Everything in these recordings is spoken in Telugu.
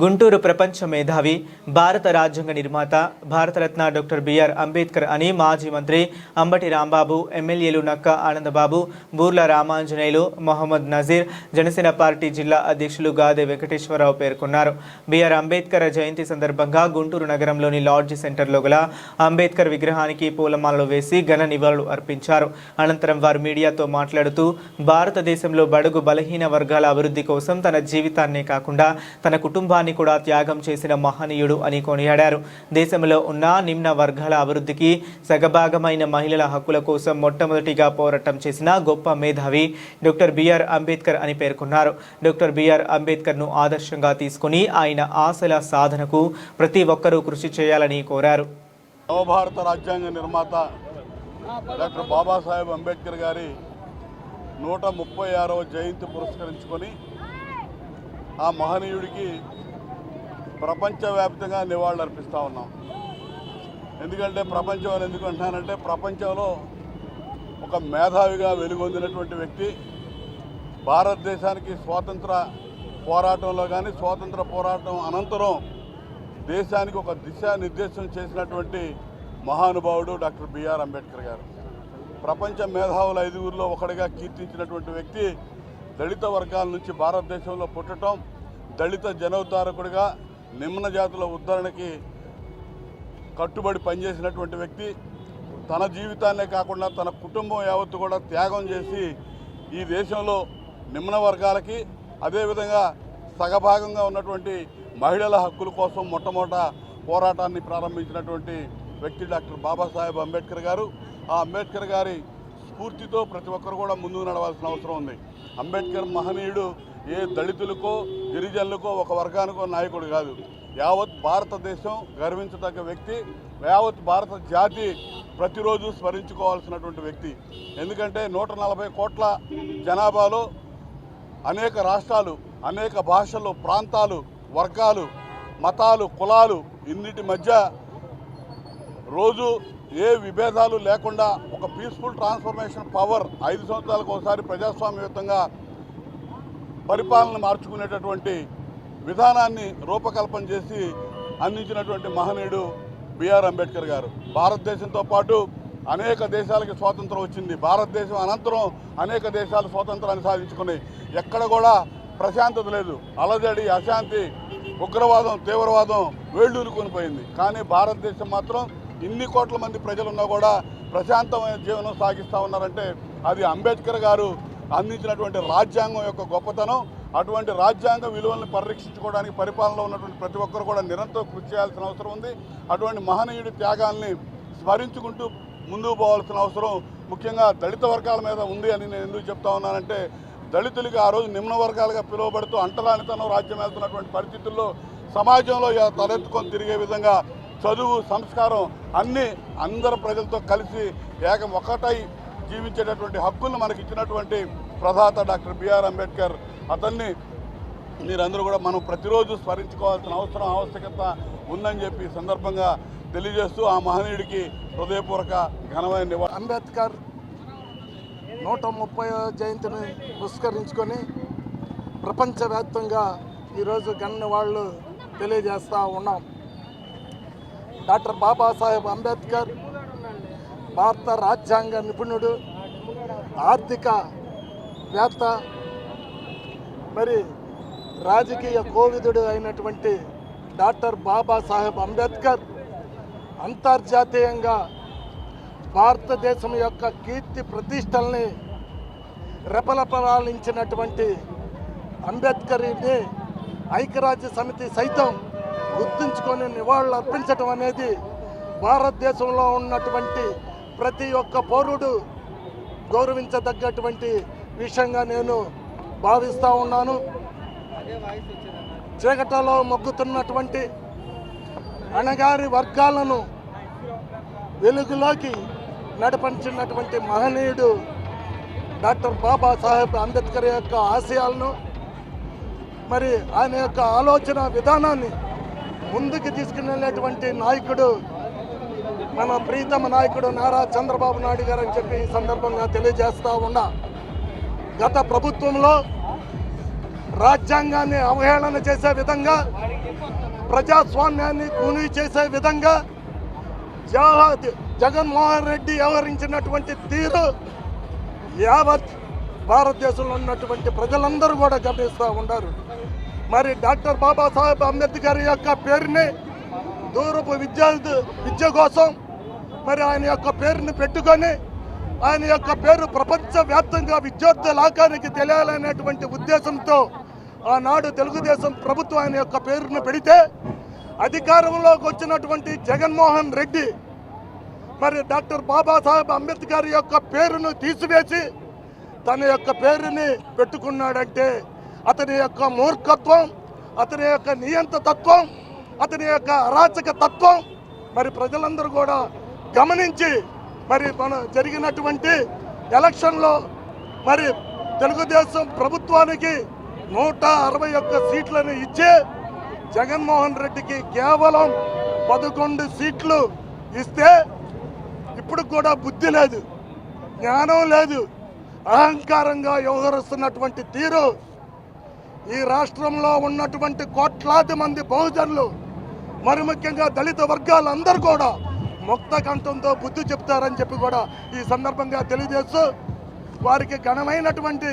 గుంటూరు ప్రపంచ మేధావి, భారత రాజ్యాంగ నిర్మాత, భారతరత్న డాక్టర్ బిఆర్ అంబేద్కర్ అని మాజీ మంత్రి అంబటి రాంబాబు, ఎమ్మెల్యేలు నక్క ఆనందబాబు, బూర్ల రామాంజనేయులు, మొహమ్మద్ నజీర్, జనసేన పార్టీ జిల్లా అధ్యక్షులు గాదే వెంకటేశ్వరరావు పేర్కొన్నారు. బిఆర్ అంబేద్కర్ జయంతి సందర్భంగా గుంటూరు నగరంలోని లాడ్జి సెంటర్లో గల అంబేద్కర్ విగ్రహానికి పూలమాలలు వేసి ఘన నివాళులు అర్పించారు. అనంతరం వారు మీడియాతో మాట్లాడుతూ భారతదేశంలో బడుగు బలహీన వర్గాల అభివృద్ధి కోసం తన జీవితాన్నే కాకుండా తన కుటుంబాన్ని కూడా త్యాగం చేసిన మహనీయుడు అని కొనియాడారు. దేశంలో ఉన్న నిమ్న వర్గాల అభివృద్ధికి సగభాగమైన మహిళల హక్కుల కోసం మొట్టమొదటిగా పోరాటం చేసిన గొప్ప మేధావి డాక్టర్ బిఆర్ అంబేద్కర్ అని పేర్కొన్నారు. డాక్టర్ బిఆర్ అంబేద్కర్ను ఆదర్శంగా తీసుకుని ఆయన ఆశల సాధనకు ప్రతి ఒక్కరూ కృషి చేయాలని కోరారు. నవభారత రాజ్యాంగ నిర్మాత డాక్టర్ బాబాసాహెబ్ అంబేద్కర్ గారి 136వ జయంతి పురస్కరించుకొని ఆ మహనీయుడికి ప్రపంచవ్యాప్తంగా నివాళులు అర్పిస్తూ ఉన్నాం. ఎందుకంటే ప్రపంచం అని ఎందుకు అంటున్నానంటే, ప్రపంచంలో ఒక మేధావిగా వెలుగొందినటువంటి వ్యక్తి, భారతదేశానికి స్వాతంత్ర పోరాటంలో కానీ స్వాతంత్ర పోరాటం అనంతరం దేశానికి ఒక దిశానిర్దేశం చేసినటువంటి మహానుభావుడు డాక్టర్ బిఆర్ అంబేద్కర్ గారు. ప్రపంచ మేధావుల 5గురిలో ఒకటిగా కీర్తించినటువంటి వ్యక్తి, దళిత వర్గాల నుంచి భారతదేశంలో పుట్టడం, దళిత జనోద్ధారకుడిగా నిమ్న జాతుల ఉద్ధరణకి కట్టుబడి పనిచేసినటువంటి వ్యక్తి, తన జీవితాన్నే కాకుండా తన కుటుంబం యావత్తు కూడా త్యాగం చేసి ఈ దేశంలో నిమ్న వర్గాలకి, అదేవిధంగా సగభాగంగా ఉన్నటువంటి మహిళల హక్కుల కోసం మొట్టమొదట పోరాటాన్ని ప్రారంభించినటువంటి వ్యక్తి డాక్టర్ బాబాసాహెబ్ అంబేద్కర్ గారు. ఆ అంబేద్కర్ గారి స్ఫూర్తితో ప్రతి ఒక్కరు కూడా ముందుకు నడవాల్సిన అవసరం ఉంది. అంబేద్కర్ మహనీయుడు ఏ దళితులకో గిరిజనులకో ఒక వర్గానికో నాయకుడు కాదు. యావత్ భారతదేశం గర్వించదగ్గ వ్యక్తి, యావత్ భారత జాతి ప్రతిరోజు స్మరించుకోవాల్సినటువంటి వ్యక్తి. ఎందుకంటే 140 కోట్ల జనాభాలో అనేక రాష్ట్రాలు, అనేక భాషలు, ప్రాంతాలు, వర్గాలు, మతాలు, కులాలు, ఇన్నిటి మధ్య రోజు ఏ విభేదాలు లేకుండా ఒక పీస్ఫుల్ ట్రాన్స్ఫర్మేషన్ పవర్ 5 సంవత్సరాలకు ఒకసారి ప్రజాస్వామ్యయుతంగా పరిపాలన మార్చుకునేటటువంటి విధానాన్ని రూపకల్పన చేసి అందించినటువంటి మహనీయుడు బిఆర్ అంబేద్కర్ గారు. భారతదేశంతో పాటు అనేక దేశాలకి స్వాతంత్రం వచ్చింది. భారతదేశం అనంతరం అనేక దేశాలు స్వాతంత్రాన్ని సాధించుకున్నాయి. ఎక్కడ కూడా ప్రశాంతత లేదు. అలజడి, అశాంతి, ఉగ్రవాదం, తీవ్రవాదం వేళ్ళూరుకొని పోయింది. కానీ భారతదేశం మాత్రం ఇన్ని కోట్ల మంది ప్రజలున్నా కూడా ప్రశాంతమైన జీవనం సాగిస్తూ ఉన్నారంటే అది అంబేద్కర్ గారు అందించినటువంటి రాజ్యాంగం యొక్క గొప్పతనం. అటువంటి రాజ్యాంగ విలువలను పరిరక్షించుకోవడానికి పరిపాలనలో ఉన్నటువంటి ప్రతి ఒక్కరు కూడా నిరంతరం కృషి చేయాల్సిన అవసరం ఉంది. అటువంటి మహనీయుడి త్యాగాల్ని స్మరించుకుంటూ ముందుకు పోవాల్సిన అవసరం ముఖ్యంగా దళిత వర్గాల మీద ఉంది అని నేను ఎందుకు చెప్తా ఉన్నానంటే, దళితులకి ఆ రోజు నిమ్న వర్గాలుగా పిలువబడుతూ అంటరానితనం రాజ్యం వెళ్తున్నటువంటి పరిస్థితుల్లో సమాజంలో తలెత్తుకొని తిరిగే విధంగా చదువు, సంస్కారం అన్నీ అందరు ప్రజలతో కలిసి ఒకటై జీవించేటటువంటి హక్కులను మనకి ఇచ్చినటువంటి ప్రదాత డాక్టర్ బిఆర్ అంబేద్కర్. అతన్ని మీరందరూ కూడా మనం ప్రతిరోజు స్మరించుకోవాల్సిన అవసరం, ఆవశ్యకత ఉందని చెప్పి సందర్భంగా తెలియజేస్తూ ఆ మహనీయుడికి హృదయపూర్వక ఘనమైన నివాళులు. అంబేద్కర్ 130వ జయంతిని పురస్కరించుకొని ప్రపంచవ్యాప్తంగా ఈరోజు ఘన నివాళులు తెలియజేస్తూ ఉన్నాం. డాక్టర్ బాబాసాహెబ్ అంబేద్కర్ భారత రాజ్యాంగ నిపుణుడు, ఆర్థిక వేత్త, మరి రాజకీయ కోవిదుడు అయినటువంటి డాక్టర్ బాబాసాహెబ్ అంబేద్కర్ అంతర్జాతీయంగా భారతదేశం యొక్క కీర్తి ప్రతిష్టల్ని రెపరెపలాడించినటువంటి అంబేద్కర్ని ఐక్యరాజ్య సమితి సైతం గుర్తుంచుకొని నివాళులు అర్పించడం అనేది భారతదేశంలో ఉన్నటువంటి ప్రతి ఒక్క పౌరుడు గౌరవించదగ్గటువంటి విషయంగా నేను భావిస్తూ ఉన్నాను. చీకటిలో మొగ్గుతున్నటువంటి అణగారి వర్గాలను వెలుగులోకి నడిపించినటువంటి మహనీయుడు డాక్టర్ బాబాసాహెబ్ అంబేద్కర్ యొక్క ఆశయాలను, మరి ఆయన యొక్క ఆలోచన విధానాన్ని ముందుకు తీసుకునేటువంటి నాయకుడు మన ప్రీతమ నాయకుడు నారా చంద్రబాబు నాయుడు గారు అని చెప్పి ఈ సందర్భంగా తెలియజేస్తూ ఉన్నా. గత ప్రభుత్వంలో రాజ్యాంగాన్ని అవహేళన చేసే విధంగా, ప్రజాస్వామ్యాన్ని కూనీ చేసే విధంగా జగన్మోహన్ రెడ్డి వ్యవహరించినటువంటి తీరు యావత్ భారతదేశంలో ఉన్నటువంటి ప్రజలందరూ కూడా గమనిస్తూ ఉన్నారు. మరి డాక్టర్ బాబాసాహెబ్ అంబేద్కర్ యొక్క పేరుని దూరపు విద్య కోసం మరి ఆయన యొక్క పేరుని పెట్టుకొని ఆయన యొక్క పేరు ప్రపంచవ్యాప్తంగా విద్యార్థి లోకానికి తెలియాలనేటువంటి ఉద్దేశంతో ఆనాడు తెలుగుదేశం ప్రభుత్వం ఆయన యొక్క పేరును పెడితే అధికారంలోకి వచ్చినటువంటి జగన్మోహన్ రెడ్డి మరి డాక్టర్ బాబాసాహెబ్ అంబేద్కర్ యొక్క పేరును తీసివేసి తన యొక్క పేరుని పెట్టుకున్నాడంటే అతని యొక్క మూర్ఖత్వం, అతని యొక్క నియంతృత్వం, అతని యొక్క అరాచక తత్వం మరి ప్రజలందరూ కూడా గమనించి మరి మన జరిగినటువంటి ఎలక్షన్లో మరి తెలుగుదేశం ప్రభుత్వానికి 161 సీట్లను ఇచ్చి జగన్మోహన్ రెడ్డికి కేవలం 11 సీట్లు ఇస్తే ఇప్పుడు కూడా బుద్ధి లేదు, జ్ఞానం లేదు, అహంకారంగా వ్యవహరిస్తున్నటువంటి తీరు ఈ రాష్ట్రంలో ఉన్నటువంటి కోట్లాది మంది బహుజనులు మరి ముఖ్యంగా దళిత వర్గాలందరూ కూడా ముక్త కంఠంతో బుద్ధి చెప్తారని చెప్పి కూడా ఈ సందర్భంగా తెలియజేస్తూ వారికి ఘనమైనటువంటి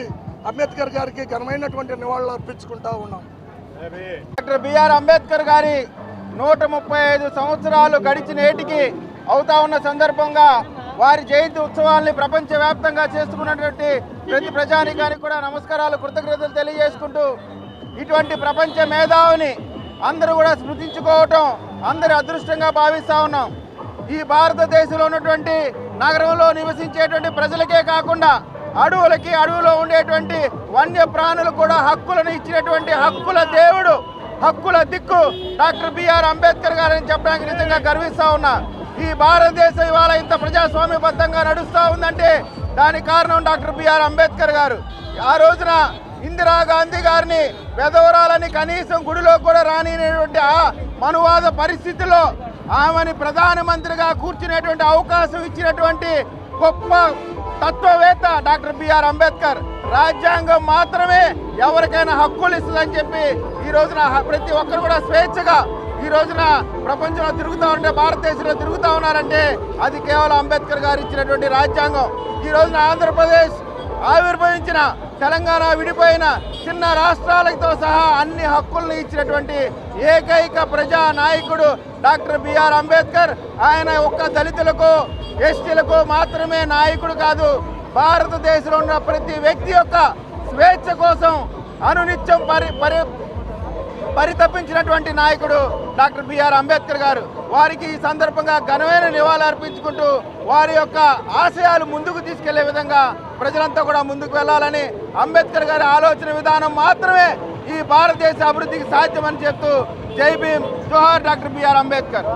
అంబేద్కర్ గారికి ఘనమైనటువంటి నివాళులు అర్పించుకుంటా ఉన్నాం. డాక్టర్ బిఆర్ అంబేద్కర్ గారి 135 సంవత్సరాలు గడిచిన నేటికి అవుతా ఉన్న సందర్భంగా వారి జయంతి ఉత్సవాల్ని ప్రపంచవ్యాప్తంగా చేసుకున్నటువంటి ప్రతి ప్రజానికానికి కూడా నమస్కారాలు, కృతజ్ఞతలు తెలియజేసుకుంటూ ఇటువంటి ప్రపంచ మేధావిని అందరూ కూడా స్మృతించుకోవటం అందరి అదృష్టంగా భావిస్తూ ఉన్నాం. ఈ భారతదేశంలో ఉన్నటువంటి నగరంలో నివసించేటువంటి ప్రజలకే కాకుండా అడవులో ఉండేటువంటి వన్య ప్రాణులు కూడా హక్కులను ఇచ్చినటువంటి హక్కుల దేవుడు, హక్కుల దిక్కు డాక్టర్ బిఆర్ అంబేద్కర్ గారని చెప్పడానికి నిజంగా గర్విస్తూ ఉన్నా. ఈ భారతదేశం ఇవాళ ఇంత ప్రజాస్వామ్యబద్ధంగా నడుస్తూ ఉందంటే దానికి కారణం డాక్టర్ బిఆర్ అంబేద్కర్ గారు. ఆ రోజున ఇందిరాగాంధీ గారిని వెధవరాలని కనీసం గుడిలో కూడా రానిటువంటి ఆ మనువాద పరిస్థితిలో ఆమెని ప్రధానమంత్రిగా కూర్చునేటువంటి అవకాశం ఇచ్చినటువంటి గొప్ప తత్వవేత్త డాక్టర్ బిఆర్ అంబేద్కర్. రాజ్యాంగం మాత్రమే ఎవరికైనా హక్కులు ఇస్తుందని చెప్పి ఈ రోజున ప్రతి ఒక్కరు కూడా స్వేచ్ఛగా ఈ రోజున ప్రపంచంలో తిరుగుతూ ఉంటే, భారతదేశంలో తిరుగుతూ ఉన్నారంటే అది కేవలం అంబేద్కర్ గారు ఇచ్చినటువంటి రాజ్యాంగం. ఈ రోజున ఆంధ్రప్రదేశ్ ఆవిర్భవించిన, తెలంగాణ విడిపోయిన చిన్న రాష్ట్రాలతో సహా అన్ని హక్కులను ఇచ్చినటువంటి ఏకైక ప్రజా నాయకుడు డాక్టర్ బిఆర్ అంబేద్కర్. ఆయన ఒక్క దళితులకు, ఎస్టీలకు మాత్రమే నాయకుడు కాదు, భారతదేశంలో ఉన్న ప్రతి వ్యక్తి యొక్క స్వేచ్ఛ కోసం అనునిత్యం పరితపించినటువంటి నాయకుడు డాక్టర్ బిఆర్ అంబేద్కర్ గారు. వారికి ఈ సందర్భంగా ఘనమైన నివాళులు అర్పించుకుంటూ వారి యొక్క ఆశయాలు ముందుకు తీసుకెళ్లే విధంగా ప్రజలంతా కూడా ముందుకు వెళ్ళాలని, అంబేద్కర్ గారి ఆలోచన విధానం మాత్రమే ఈ భారతదేశ అభివృద్ధికి సాధ్యమని చెప్తూ జై భీమ్, జోహార్ డాక్టర్ బిఆర్ అంబేద్కర్.